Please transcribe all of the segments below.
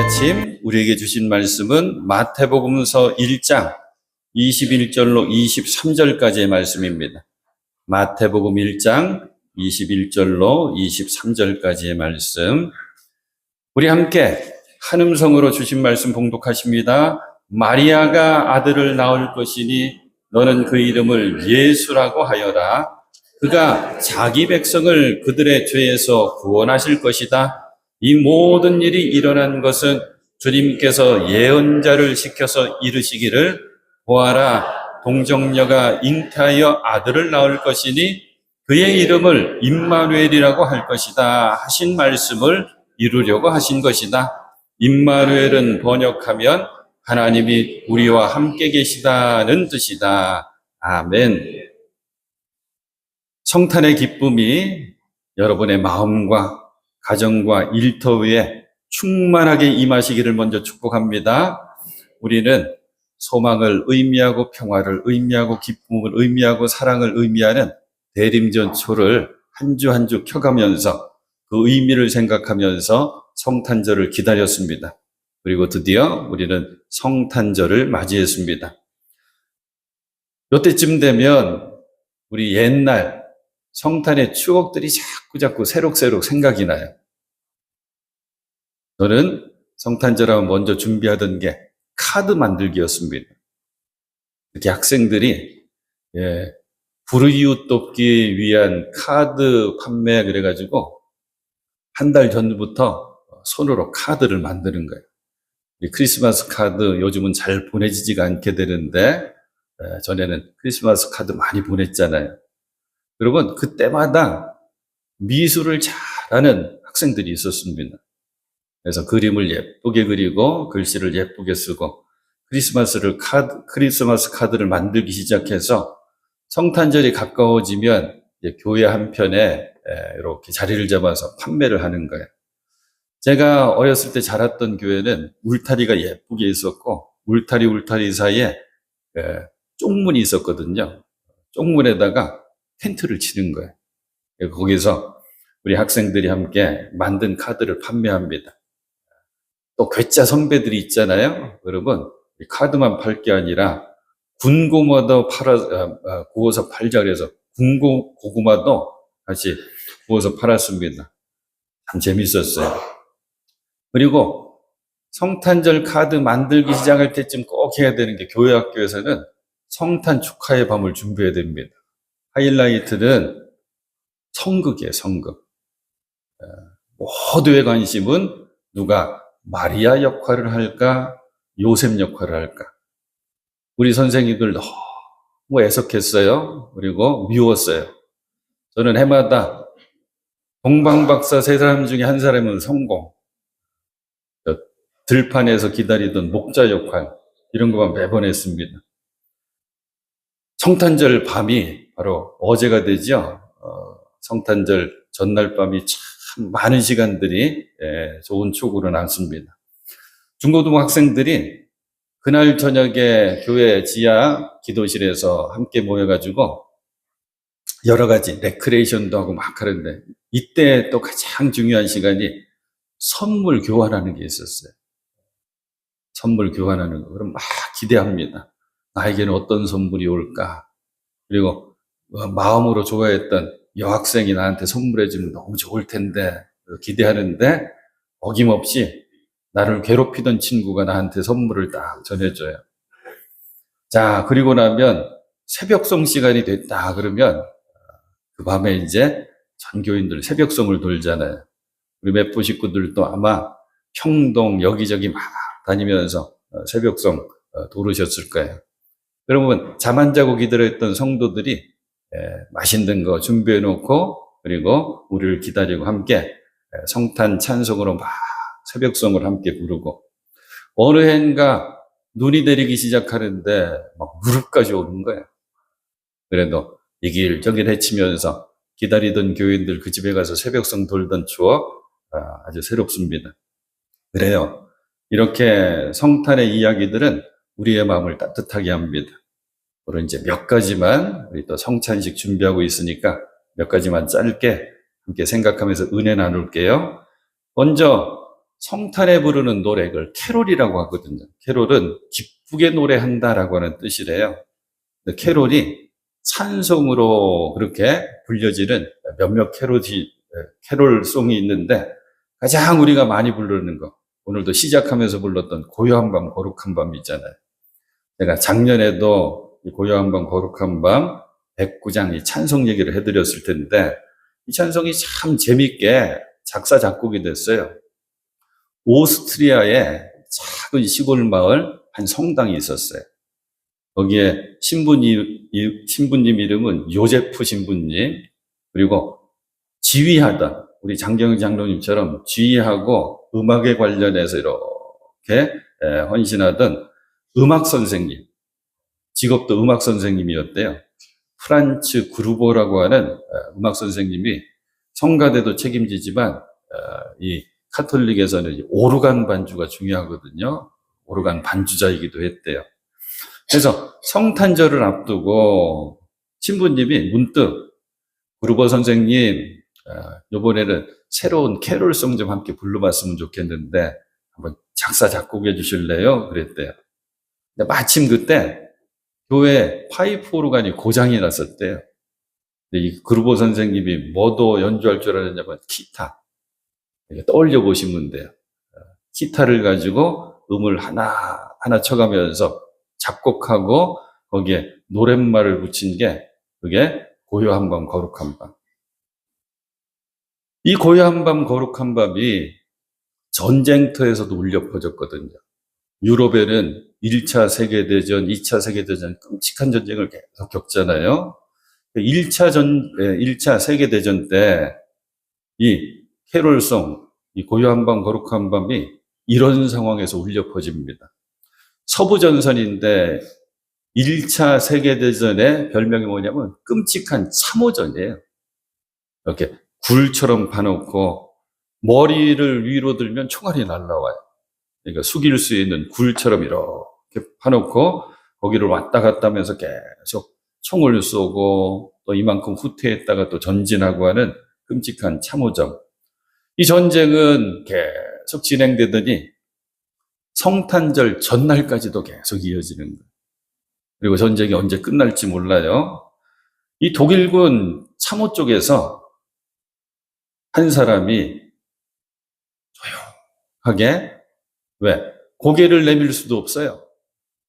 아침 우리에게 주신 말씀은 마태복음서 1장 21절로 23절까지의 말씀입니다. 마태복음 1장 21절로 23절까지의 말씀. 우리 함께 한음성으로 주신 말씀 봉독하십니다. 마리아가 아들을 낳을 것이니 너는 그 이름을 예수라고 하여라. 그가 자기 백성을 그들의 죄에서 구원하실 것이다. 이 모든 일이 일어난 것은 주님께서 예언자를 시켜서 이르시기를 보아라, 동정녀가 잉태하여 아들을 낳을 것이니 그의 이름을 임마누엘이라고 할 것이다 하신 말씀을 이루려고 하신 것이다. 임마누엘은 번역하면 하나님이 우리와 함께 계시다는 뜻이다. 아멘. 성탄의 기쁨이 여러분의 마음과 가정과 일터 위에 충만하게 임하시기를 먼저 축복합니다. 우리는 소망을 의미하고 평화를 의미하고 기쁨을 의미하고 사랑을 의미하는 대림전초를 한 주 한 주 켜가면서 그 의미를 생각하면서 성탄절을 기다렸습니다. 그리고 드디어 우리는 성탄절을 맞이했습니다. 이때쯤 되면 우리 옛날 성탄의 추억들이 자꾸 새록새록 생각이 나요. 저는 성탄절하면 먼저 준비하던 게 카드 만들기였습니다. 이렇게 학생들이 불이웃 돕기 위한 카드 판매 그래가지고 한 달 전부터 손으로 카드를 만드는 거예요. 크리스마스 카드 요즘은 잘 보내지지가 않게 되는데 전에는 크리스마스 카드 많이 보냈잖아요. 여러분, 그때마다 미술을 잘하는 학생들이 있었습니다. 그래서 그림을 예쁘게 그리고 글씨를 예쁘게 쓰고 크리스마스 카드를 만들기 시작해서 성탄절이 가까워지면 이제 교회 한편에 이렇게 자리를 잡아서 판매를 하는 거예요. 제가 어렸을 때 자랐던 교회는 울타리가 예쁘게 있었고 울타리 사이에 쪽문이 있었거든요. 쪽문에다가 텐트를 치는 거예요. 거기서 우리 학생들이 함께 만든 카드를 판매합니다. 또 괴짜 선배들이 있잖아요. 여러분, 카드만 팔 게 아니라 군고구마도 구워서 팔자 그래서 군고구마도 같이 구워서 팔았습니다. 참 재밌었어요. 그리고 성탄절 카드 만들기 시작할 때쯤 꼭 해야 되는 게 교회 학교에서는 성탄 축하의 밤을 준비해야 됩니다. 하이라이트는 성극이에요, 성극. 모두의 관심은 누가 마리아 역할을 할까, 요셉 역할을 할까. 우리 선생님들 너무 애석했어요. 그리고 미웠어요. 저는 해마다 동방박사 세 사람 중에 한 사람은 성공. 들판에서 기다리던 목자 역할, 이런 것만 매번 했습니다. 성탄절 밤이 바로 어제가 되죠. 성탄절 전날 밤이 참 많은 시간들이 좋은 추억으로 남습니다. 중고등 학생들이 그날 저녁에 교회 지하 기도실에서 함께 모여가지고 여러 가지 레크레이션도 하고 막 하는데 이때 또 가장 중요한 시간이 선물 교환하는 게 있었어요. 선물 교환하는 거. 그럼 막 기대합니다. 나에게는 어떤 선물이 올까? 그리고 마음으로 좋아했던 여학생이 나한테 선물해주면 너무 좋을 텐데 기대하는데 어김없이 나를 괴롭히던 친구가 나한테 선물을 딱 전해줘요. 자, 그리고 나면 새벽송 시간이 됐다 그러면 그 밤에 이제 전교인들 새벽송을 돌잖아요. 우리 맵부 식구들도 아마 평동 여기저기 막 다니면서 새벽송 도르셨을 거예요. 그러면 잠 안 자고 기다렸던 성도들이 맛있는 거 준비해 놓고 그리고 우리를 기다리고 함께 성탄 찬송으로 막 새벽송을 함께 부르고 어느 해인가 눈이 내리기 시작하는데 막 무릎까지 오는 거예요. 그래도 이 길 저길 헤치면서 기다리던 교인들 그 집에 가서 새벽송 돌던 추억 아주 새롭습니다. 그래요. 이렇게 성탄의 이야기들은 우리의 마음을 따뜻하게 합니다. 오늘 이제 몇 가지만 우리 또 성찬식 준비하고 있으니까 몇 가지만 짧게 함께 생각하면서 은혜 나눌게요. 먼저 성탄에 부르는 노래, 그걸 캐롤이라고 하거든요. 캐롤은 기쁘게 노래한다라고 하는 뜻이래요. 근데 캐롤이 찬송으로 그렇게 불려지는 몇몇 캐롤송이 있는데, 가장 우리가 많이 부르는 거, 오늘도 시작하면서 불렀던 고요한 밤, 거룩한 밤 있잖아요. 제가 작년에도 이 고요한 밤, 거룩한 밤 109장 이 찬송 얘기를 해드렸을 텐데, 이 찬송이 참 재밌게 작사, 작곡이 됐어요. 오스트리아의 작은 시골 마을 한 성당이 있었어요. 거기에 신부님 이름은 요제프 신부님, 그리고 지휘하던, 우리 장경영 장로님처럼 지휘하고 음악에 관련해서 이렇게 헌신하던 음악 선생님, 직업도 음악 선생님이었대요. 프란츠 그루버라고 하는 음악 선생님이 성가대도 책임지지만 이 카톨릭에서는 오르간 반주가 중요하거든요. 오르간 반주자이기도 했대요. 그래서 성탄절을 앞두고 신부님이 문득 그루버 선생님, 이번에는 새로운 캐롤송 좀 함께 불러봤으면 좋겠는데 한번 작사 작곡해 주실래요? 그랬대요. 근데 마침 그때 교회 파이프 오르간이 고장이 났었대요. 근데 이 그루버 선생님이 뭐도 연주할 줄 알았냐면 기타. 떠올려 보시면 돼요. 기타를 가지고 음을 하나 쳐가면서 작곡하고 거기에 노랫말을 붙인 게 그게 고요한 밤, 거룩한 밤. 이 고요한 밤, 거룩한 밤이 전쟁터에서도 울려 퍼졌거든요. 유럽에는 1차 세계대전, 2차 세계대전 끔찍한 전쟁을 계속 겪잖아요. 1차 세계대전 때 이 캐롤송, 이 고요한 밤, 거룩한 밤이 이런 상황에서 울려 퍼집니다. 서부전선인데 1차 세계대전의 별명이 뭐냐면 끔찍한 참호전이에요. 이렇게 굴처럼 파놓고 머리를 위로 들면 총알이 날라와요. 그러니까 숙일 수 있는 굴처럼 이렇게 파놓고 거기를 왔다 갔다 하면서 계속 총을 쏘고 또 이만큼 후퇴했다가 또 전진하고 하는 끔찍한 참호전. 이 전쟁은 계속 진행되더니 성탄절 전날까지도 계속 이어지는 거예요. 그리고 전쟁이 언제 끝날지 몰라요. 이 독일군 참호 쪽에서 한 사람이 조용하게, 왜? 고개를 내밀 수도 없어요.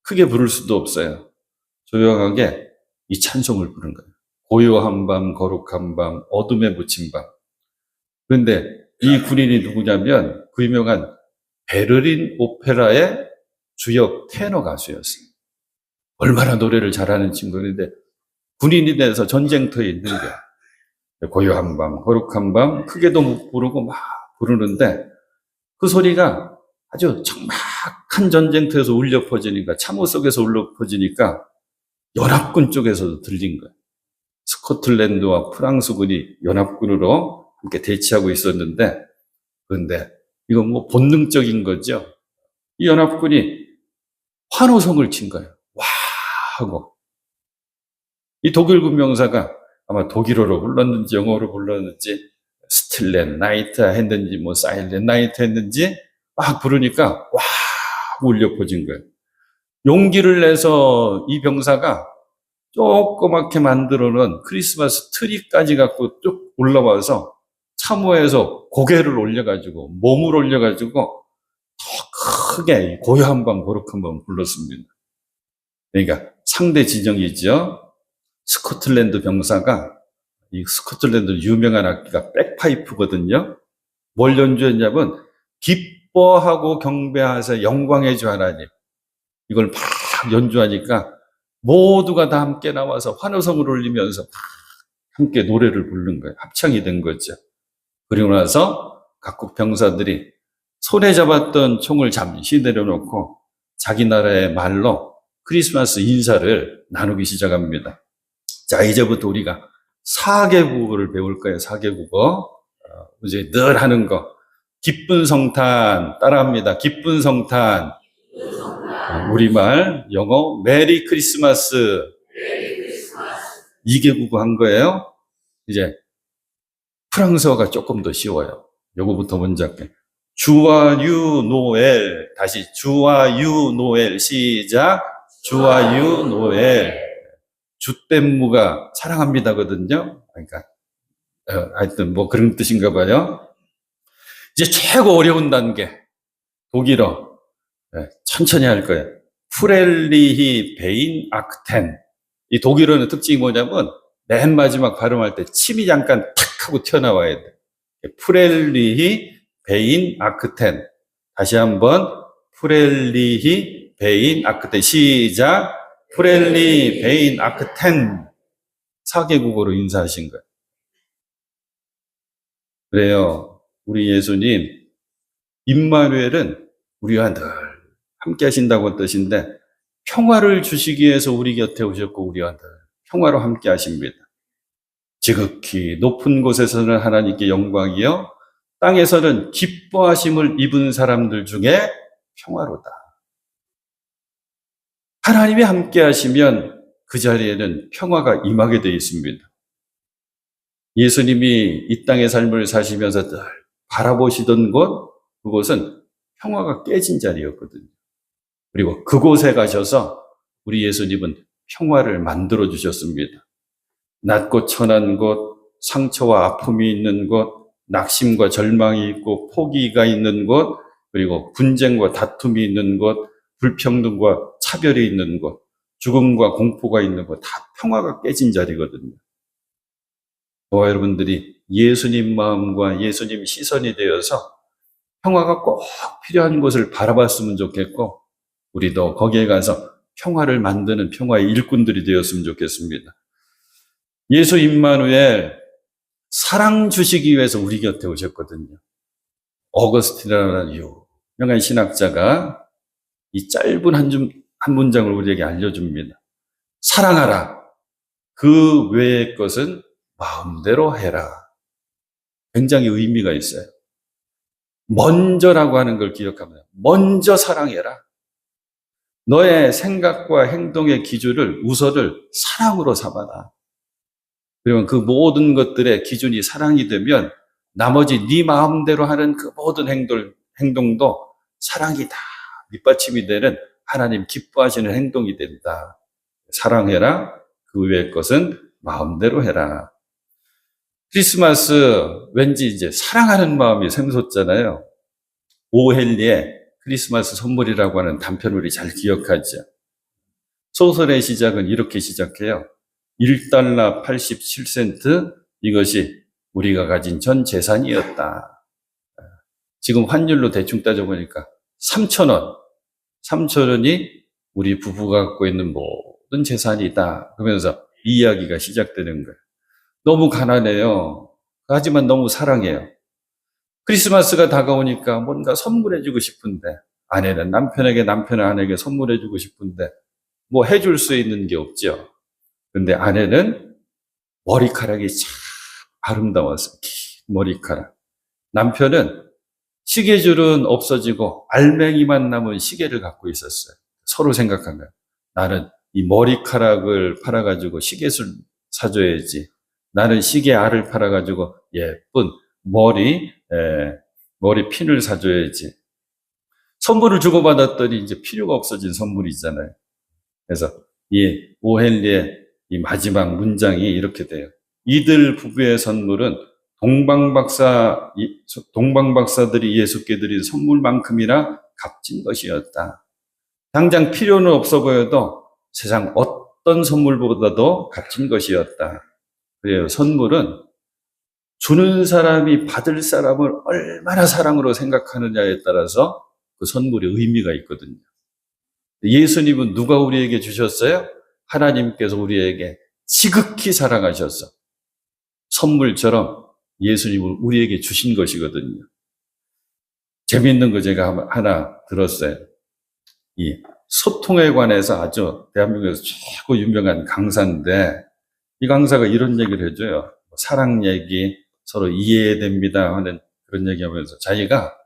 크게 부를 수도 없어요. 조용하게 이 찬송을 부른 거예요. 고요한 밤, 거룩한 밤, 어둠에 묻힌 밤. 그런데 이 군인이 누구냐면 그 유명한 베를린 오페라의 주역 테너 가수였어요. 얼마나 노래를 잘하는 친구인데 군인이 돼서 전쟁터에 있는 게 고요한 밤, 거룩한 밤 크게도 못 부르고 막 부르는데 그 소리가 아주 적막한 전쟁터에서 울려 퍼지니까, 참호 속에서 울려 퍼지니까 연합군 쪽에서도 들린 거예요. 스코틀랜드와 프랑스군이 연합군으로 함께 대치하고 있었는데, 그런데 이건 뭐 본능적인 거죠. 이 연합군이 환호성을 친 거예요. 와 하고. 이 독일군 명사가 아마 독일어로 불렀는지 영어로 불렀는지 스틸렌 나이트 했는지 뭐 사일렌 나이트 했는지 막 부르니까 와 울려 퍼진 거예요. 용기를 내서 이 병사가 조그맣게 만들어 놓은 크리스마스 트리까지 갖고 쭉 올라와서 참호에서 고개를 올려가지고 몸을 올려가지고 더 크게 고요한 밤 거룩한 밤 불렀습니다. 그러니까 상대 진영이죠. 스코틀랜드 병사가, 이 스코틀랜드 유명한 악기가 백파이프거든요. 뭘 연주했냐면 기뻐하고 경배하사 영광의 주 하나님, 이걸 막 연주하니까 모두가 다 함께 나와서 환호성을 울리면서 함께 노래를 부르는 거예요. 합창이 된 거죠. 그리고 나서 각국 병사들이 손에 잡았던 총을 잠시 내려놓고 자기 나라의 말로 크리스마스 인사를 나누기 시작합니다. 자, 이제부터 우리가 사개국어를 배울 거예요. 사개국어. 이제 늘 하는 거. 기쁜 성탄 따라합니다. 기쁜 성탄. 우리말, 영어, 메리 크리스마스. 2개국어 한 거예요. 이제 프랑스어가 조금 더 쉬워요. 요거부터 먼저 할게요. 주와 유 노엘. 다시 주와 유 노엘. 시작. 주와 유 노엘. 주댐무가 사랑합니다거든요. 그러니까 하여튼 뭐 그런 뜻인가 봐요. 이제 최고 어려운 단계. 독일어. 천천히 할 거예요. 프렐리히 베인 아크텐. 이 독일어는 특징이 뭐냐면 맨 마지막 발음할 때 침이 잠깐 탁 하고 튀어나와야 돼. 프렐리히 베인 아크텐. 다시 한번 프렐리히 베인 아크텐. 시작. 프렐리 베인 아크텐. 4개국어로 인사하신 거예요. 그래요. 우리 예수님 임마누엘은 우리와 늘 함께 하신다고 뜻인데 평화를 주시기 위해서 우리 곁에 오셨고 우리와 늘 평화로 함께 하십니다. 지극히 높은 곳에서는 하나님께 영광이요 땅에서는 기뻐하심을 입은 사람들 중에 평화로다. 하나님이 함께 하시면 그 자리에는 평화가 임하게 되어 있습니다. 예수님이 이 땅의 삶을 사시면서 늘 바라보시던 곳, 그곳은 평화가 깨진 자리였거든요. 그리고 그곳에 가셔서 우리 예수님은 평화를 만들어 주셨습니다. 낮고 천한 곳, 상처와 아픔이 있는 곳, 낙심과 절망이 있고 포기가 있는 곳, 그리고 분쟁과 다툼이 있는 곳, 불평등과 차별이 있는 곳, 죽음과 공포가 있는 곳, 다 평화가 깨진 자리거든요. 저와 여러분들이 예수님 마음과 예수님 시선이 되어서 평화가 꼭 필요한 곳을 바라봤으면 좋겠고 우리도 거기에 가서 평화를 만드는 평화의 일꾼들이 되었으면 좋겠습니다. 예수 임마누엘 사랑 주시기 위해서 우리 곁에 오셨거든요. 어거스틴이라는 유명한 신학자가 이 짧은 한 문장을 우리에게 알려줍니다. 사랑하라. 그 외의 것은 마음대로 해라. 굉장히 의미가 있어요. 먼저라고 하는 걸 기억합니다. 먼저 사랑해라. 너의 생각과 행동의 기준을 우선을 사랑으로 삼아라. 그러면 그 모든 것들의 기준이 사랑이 되면 나머지 네 마음대로 하는 그 모든 행동도 사랑이 다 밑받침이 되는 하나님 기뻐하시는 행동이 된다. 사랑해라. 그 외의 것은 마음대로 해라. 크리스마스 왠지 이제 사랑하는 마음이 샘솟잖아요. 오헬리의 크리스마스 선물이라고 하는 단편을 우리 잘 기억하죠. 소설의 시작은 이렇게 시작해요. 1달러 87센트 이것이 우리가 가진 전 재산이었다. 지금 환율로 대충 따져보니까 3,000원. 3,000원이 우리 부부가 갖고 있는 모든 재산이다. 그러면서 이 이야기가 시작되는 거예요. 너무 가난해요. 하지만 너무 사랑해요. 크리스마스가 다가오니까 뭔가 선물해주고 싶은데 아내는 남편에게 남편은 아내에게 선물해주고 싶은데 뭐 해줄 수 있는 게 없죠. 근데 아내는 머리카락이 참 아름다워서 머리카락. 남편은 시계줄은 없어지고 알맹이만 남은 시계를 갖고 있었어요. 서로 생각하면 나는 이 머리카락을 팔아가지고 시계술 사줘야지. 나는 시계 알을 팔아가지고 예쁜 머리 핀을 사줘야지. 선물을 주고받았더니 이제 필요가 없어진 선물이잖아요. 그래서 이 오헨리의 이 마지막 문장이 이렇게 돼요. 이들 부부의 선물은 동방박사들이 예수께 드린 선물만큼이나 값진 것이었다. 당장 필요는 없어 보여도 세상 어떤 선물보다도 값진 것이었다. 그래요. 선물은 주는 사람이 받을 사람을 얼마나 사랑으로 생각하느냐에 따라서 그 선물의 의미가 있거든요. 예수님은 누가 우리에게 주셨어요? 하나님께서 우리에게 지극히 사랑하셔서 선물처럼 예수님을 우리에게 주신 것이거든요. 재미있는 거 제가 하나 들었어요. 이 소통에 관해서 아주 대한민국에서 최고 유명한 강사인데 이 강사가 이런 얘기를 해줘요. 사랑 얘기, 서로 이해됩니다 하는 그런 얘기하면서 자기가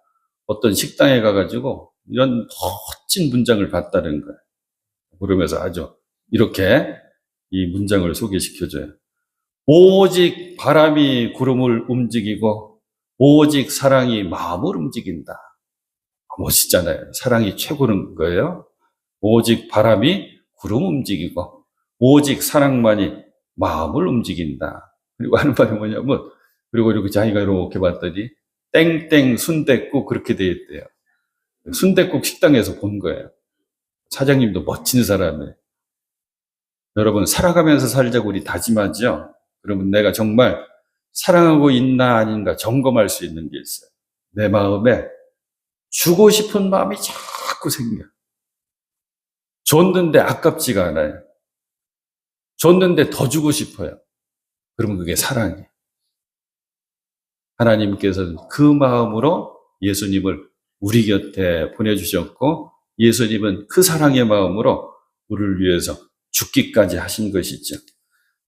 어떤 식당에 가가지고 이런 멋진 문장을 봤다는 거예요. 그러면서 아주 이렇게 이 문장을 소개시켜줘요. 오직 바람이 구름을 움직이고 오직 사랑이 마음을 움직인다. 멋있잖아요. 사랑이 최고인 거예요. 오직 바람이 구름 움직이고 오직 사랑만이 마음을 움직인다. 그리고 하는 말이 뭐냐면, 그리고 이렇게 자기가 이렇게 봤더니 땡땡 순댓국 그렇게 돼 있대요. 순댓국 식당에서 본 거예요. 사장님도 멋진 사람이에요. 여러분, 살아가면서 살자고 우리 다짐하죠. 그러면 내가 정말 사랑하고 있나 아닌가 점검할 수 있는 게 있어요. 내 마음에 주고 싶은 마음이 자꾸 생겨요. 줬는데 아깝지가 않아요. 줬는데 더 주고 싶어요. 그러면 그게 사랑이에요. 하나님께서는 그 마음으로 예수님을 우리 곁에 보내주셨고, 예수님은 그 사랑의 마음으로 우리를 위해서 죽기까지 하신 것이죠.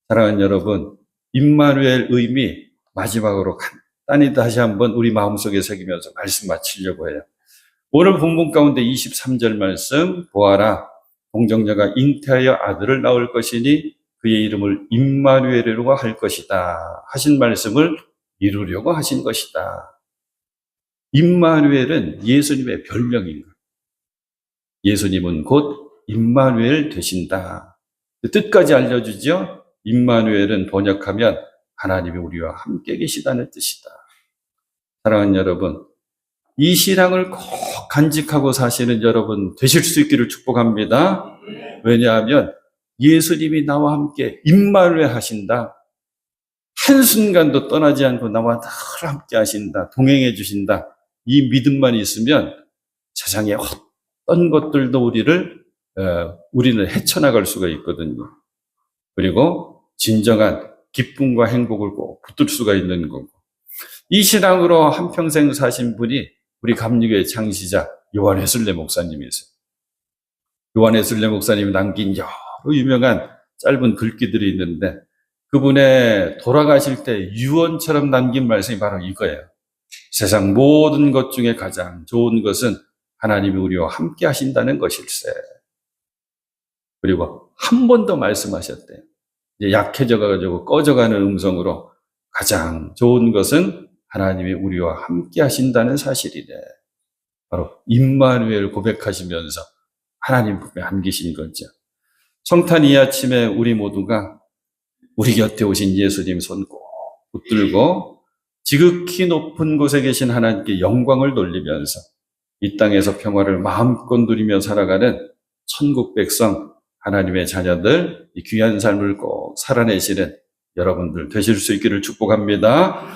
사랑하는 여러분, 임마누엘 의미 마지막으로 간단히 다시 한번 우리 마음속에 새기면서 말씀 마치려고 해요. 오늘 본문 가운데 23절 말씀, 보아라, 동정녀가 잉태하여 아들을 낳을 것이니 그의 이름을 임마누엘이라고 할 것이다 하신 말씀을 이루려고 하신 것이다. 임마누엘은 예수님의 별명인 거예요. 예수님은 곧 임마누엘 되신다. 뜻까지 알려주죠. 임마누엘은 번역하면 하나님이 우리와 함께 계시다는 뜻이다. 사랑하는 여러분, 이 신앙을 꼭 간직하고 사시는 여러분 되실 수 있기를 축복합니다. 왜냐하면 예수님이 나와 함께 임마누엘 하신다. 한순간도 떠나지 않고 나와 늘 함께 하신다. 동행해 주신다. 이 믿음만 있으면 세상에 어떤 것들도 우리는 헤쳐나갈 수가 있거든요. 그리고 진정한 기쁨과 행복을 꼭 붙들 수가 있는 거고. 이 신앙으로 한평생 사신 분이 우리 감리교의 창시자 요한 웨슬레 목사님이세요. 요한 웨슬레 목사님이 남긴 여러 유명한 짧은 글귀들이 있는데, 그분의 돌아가실 때 유언처럼 남긴 말씀이 바로 이거예요. 세상 모든 것 중에 가장 좋은 것은 하나님이 우리와 함께 하신다는 것일세. 그리고 한 번 더 말씀하셨대요. 이제 약해져가지고 꺼져가는 음성으로 가장 좋은 것은 하나님이 우리와 함께 하신다는 사실이래. 바로 임마누엘 고백하시면서 하나님 품에 안기신 거죠. 성탄 이 아침에 우리 모두가 우리 곁에 오신 예수님 손 꼭 붙들고 지극히 높은 곳에 계신 하나님께 영광을 돌리면서 이 땅에서 평화를 마음껏 누리며 살아가는 천국 백성, 하나님의 자녀들, 이 귀한 삶을 꼭 살아내시는 여러분들 되실 수 있기를 축복합니다.